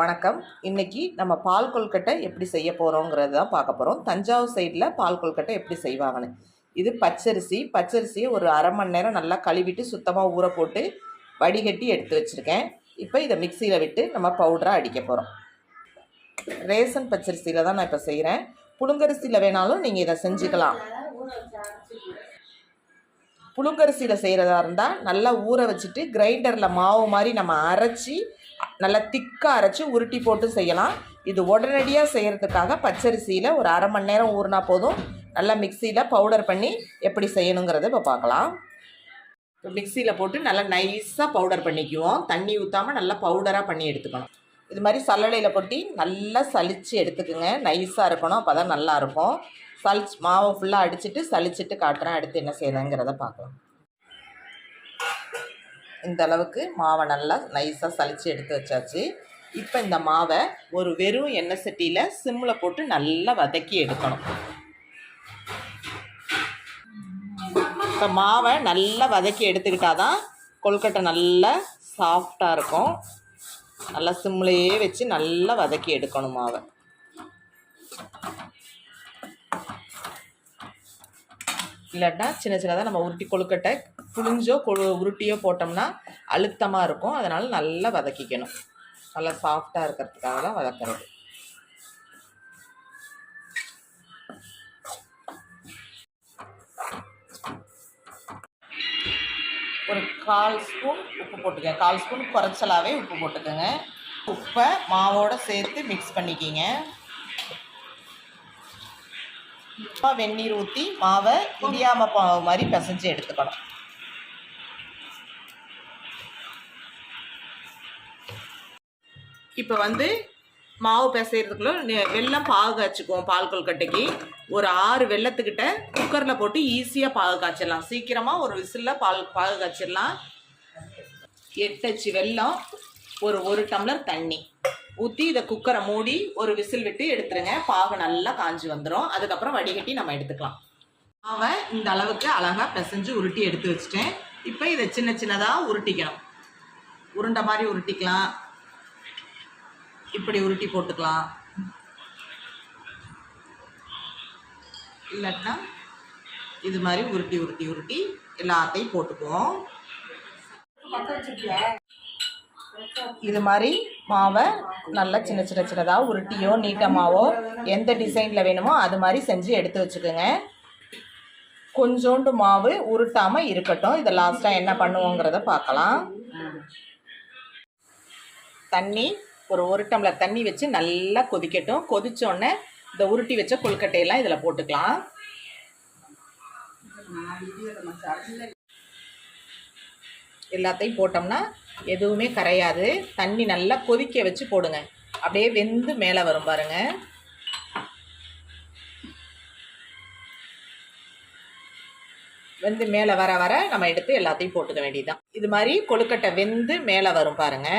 வணக்கம். இன்னைக்கு நம்ம பால் கொழுக்கட்டை எப்படி செய்ய போகிறோங்கிறது தான் பார்க்க போகிறோம். தஞ்சாவூர் சைடில் பால் கொழுக்கட்டை எப்படி செய்வாங்கன்னு. இது பச்சரிசியை ஒரு அரை மணி நேரம் நல்லா கழுவிட்டு சுத்தமாக ஊற போட்டு வடிகட்டி எடுத்து வச்சுருக்கேன். இப்போ இதை மிக்சியில் விட்டு நம்ம பவுடராக அடிக்க போகிறோம். ரேஷன் பச்சரிசியில் தான் நான் இப்போ செய்கிறேன். புழுங்கரிசியில் வேணாலும் நீங்கள் இதை செஞ்சுக்கலாம். புழுங்கரிசியில் செய்கிறதா இருந்தால் நல்லா ஊற வச்சுட்டு கிரைண்டரில் மாவு மாதிரி நம்ம அரைச்சி நல்லா திக்காக அரைச்சி உருட்டி போட்டு செய்யலாம். இது உடனடியாக செய்கிறதுக்காக பச்சரிசியில் ஒரு அரை மணி நேரம் ஊறினா போதும். நல்லா மிக்சியில் பவுடர் பண்ணி எப்படி செய்யணுங்கிறத இப்போ பார்க்கலாம். இப்போ மிக்சியில் போட்டு நல்லா நைஸாக பவுடர் பண்ணிக்குவோம். தண்ணி ஊற்றாமல் நல்லா பவுடராக பண்ணி எடுத்துக்கணும். இது மாதிரி சல்லடையில் கொட்டி நல்லா சலித்து எடுத்துக்குங்க. நைஸாக இருக்கணும், அப்போ தான் நல்லாயிருக்கும். மாவை ஃபுல்லாக அடிச்சுட்டு சலிச்சுட்டு காட்டுறேன். அடுத்து என்ன செய்யணுங்கிறத பார்க்கலாம். இந்த அளவுக்கு மாவை நல்லா நைஸாக சலித்து எடுத்து வச்சாச்சு. இப்போ இந்த மாவை ஒரு வெறும் எண்ணெய் சட்டியில் சிம்மில் போட்டு நல்லா வதக்கி எடுக்கணும். இப்போ மாவை நல்லா வதக்கி எடுத்துக்கிட்டால் தான் கொழுக்கட்டை நல்லா சாஃப்டாக இருக்கும். நல்லா சிம்லேயே வச்சு நல்லா வதக்கி எடுக்கணும் மாவை. இல்லாட்டா சின்ன சின்னதாக நம்ம உருட்டி கொழுக்கட்டை புளிஞ்சோ உருட்டியோ போட்டோம்னா அழுத்தமாக இருக்கும். அதனால் நல்லா வதக்கிக்கணும். நல்லா சாஃப்டாக இருக்கிறதுக்காக தான் வதக்கிறது. ஒரு 1/4 ஸ்பூன் உப்பு போட்டுக்கங்க. 1/4 ஸ்பூன் குறைச்சலாகவே உப்பு போட்டுக்கோங்க. உப்பை மாவோடு சேர்த்து மிக்ஸ் பண்ணிக்கிங்க. வெந்நீர் ஊற்றி மாவை இடியாம மாவு மாதிரி பிசைஞ்சு எடுத்துக்கணும். இப்போ மாவு பிசைறதுக்குள்ள வெல்லம் பாகு காய்ச்சிக்குவோம். பால் கொழுக்கட்டைக்கு ஒரு 6 வெல்லத்துக்கிட்ட குக்கரில் போட்டு ஈஸியாக பாகு காய்ச்சிடலாம். சீக்கிரமாக ஒரு விசிலில் பாகு காய்ச்சிடலாம். 8 அச்சு வெல்லம், ஒரு டம்ளர் தண்ணி ஊற்றி இதை குக்கரை மூடி ஒரு விசில் விட்டு எடுத்துருங்க. பாகு நல்லா காஞ்சி வந்துடும். அதுக்கப்புறம் வடிகட்டி நம்ம எடுத்துக்கலாம். மாவை இந்த அளவுக்கு அழகாக பிசைஞ்சு உருட்டி எடுத்து வச்சுட்டேன். இப்போ இதை சின்ன சின்னதாக உருட்டிக்கணும். உருண்டை மாதிரி உருட்டிக்கலாம், இப்படி உருட்டி போட்டுக்கலாம். இல்லைன்னா இது மாதிரி உருட்டி உருட்டி உருட்டி எல்லாத்தையும் போட்டுக்குவோம். இது மாதிரி மாவை நல்லா சின்ன சின்னதாக உருட்டியோ நீட்டமாவோ எந்த டிசைனில் வேணுமோ அது மாதிரி செஞ்சு எடுத்து வச்சுக்கோங்க. கொஞ்சோண்டு மாவு உருட்டாமல் இருக்கட்டும். இதை லாஸ்ட்டாக என்ன பண்ணுவோங்கிறத பார்க்கலாம். தண்ணி ஒரு டம்ளர் தண்ணி வச்சு நல்லா கொதிக்கட்டும். கொதிச்சோடனே இந்த உருட்டி வச்ச கொழுக்கட்டையெல்லாம் இதில் போட்டுக்கலாம். எல்லாத்தையும் போட்டோம்னா எதுவுமே கரையாது. தண்ணி நல்லா கொதிக்க வச்சு போடுங்க. அப்படியே வெந்து மேலே வரும் பாருங்க. வெந்து மேலே வர வர நம்ம எடுத்து எல்லாத்தையும் போட்டுக்க வேண்டியதுதான். இது மாதிரி கொழுக்கட்டை வெந்து மேலே வரும் பாருங்க.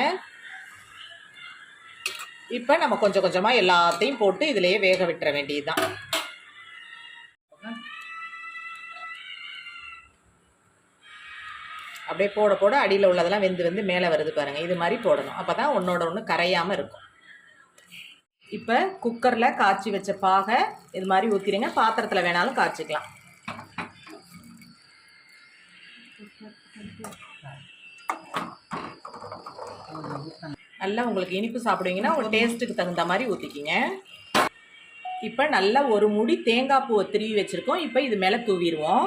இப்போ நம்ம கொஞ்சம் கொஞ்சமாக எல்லாத்தையும் போட்டு இதிலேயே வேக விட்டுற வேண்டியதுதான். அப்படியே போட போட அடியில் உள்ளதெல்லாம் வெந்து மேலே வருது பாருங்கள். இது மாதிரி போடணும். அப்போ தான் ஒன்றோட ஒன்று கரையாமல் இருக்கும். இப்போ குக்கரில் காய்ச்சி வச்ச பாகை இது மாதிரி ஊற்றிடுங்க. பாத்திரத்தில் வேணாலும் காய்ச்சிக்கலாம். நல்லா உங்களுக்கு இனிப்பு சாப்பிடுவீங்கன்னா உங்கள் டேஸ்ட்டுக்கு தகுந்த மாதிரி ஊற்றிக்கிங்க. இப்போ நல்லா ஒரு முடி தேங்காய் பூவை திருவி வச்சுருக்கோம். இப்போ இது மேலே தூவிடுவோம்.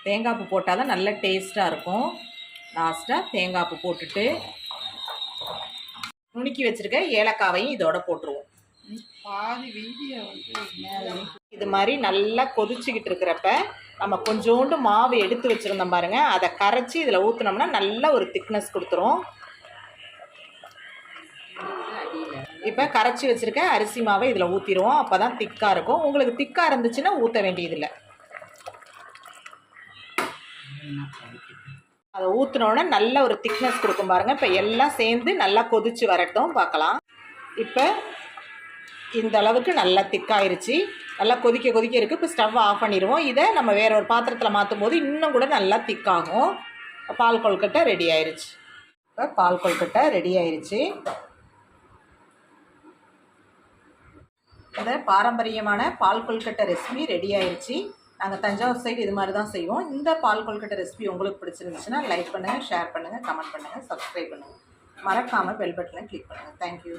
தேங்காய் பூ போட்டால் தான் நல்ல டேஸ்ட்டாக இருக்கும். லாஸ்ட்டாக தேங்காய் பூ போட்டுட்டு நுணுக்கி வச்சுருக்க ஏலக்காவையும் இதோட போட்டுருவோம். இது மாதிரி நல்லா கொதிச்சுக்கிட்டு இருக்கிறப்ப நம்ம கொஞ்சோண்டு மாவு எடுத்து வச்சுருந்தோம் பாருங்கள். அதை கரைச்சி இதில் ஊற்றினோம்னா நல்ல ஒரு திக்னஸ் கொடுத்துரும். இப்போ கரைச்சி வச்சுருக்க அரிசி மாவை இதில் ஊற்றிடுவோம். அப்போ தான் திக்காக இருக்கும். உங்களுக்கு திக்காக இருந்துச்சுன்னா ஊற்ற வேண்டியதில்லை. அதை ஊற்றினோன்னா நல்ல ஒரு திக்னஸ் கொடுக்கும் பாருங்கள். இப்போ எல்லாம் சேர்ந்து நல்லா கொதிச்சு வரட்டும், பார்க்கலாம். இப்போ இந்த அளவுக்கு நல்லா திக்காயிருச்சு. நல்லா கொதிக்க கொதிக்க இருக்குது. இப்போ ஸ்டவ் ஆஃப் பண்ணிடுவோம். இதை நம்ம வேற ஒரு பாத்திரத்தில் மாற்றும் போது இன்னும் கூட நல்லா திக்காகும். பால் கொழுக்கட்டை ரெடி ஆயிடுச்சு. இப்போ பால் கொழுக்கட்டை ரெடி ஆயிடுச்சு. இந்த பாரம்பரியமான பால் கொழுக்கட்டை ரெசிபி ரெடி ஆயிடுச்சு. நாங்கள் தஞ்சாவூர் சைடு இது மாதிரி தான் செய்வோம். இந்த பால் கொழுக்கட்டை ரெசிபி உங்களுக்கு பிடிச்சிருந்துச்சுன்னா லைக் பண்ணுங்கள், ஷேர் பண்ணுங்கள், கமெண்ட் பண்ணுங்கள், சப்ஸ்கிரைப் பண்ணுங்கள். மறக்காமல் பெல் பட்டனை கிளிக் பண்ணுங்கள். தேங்க்யூ.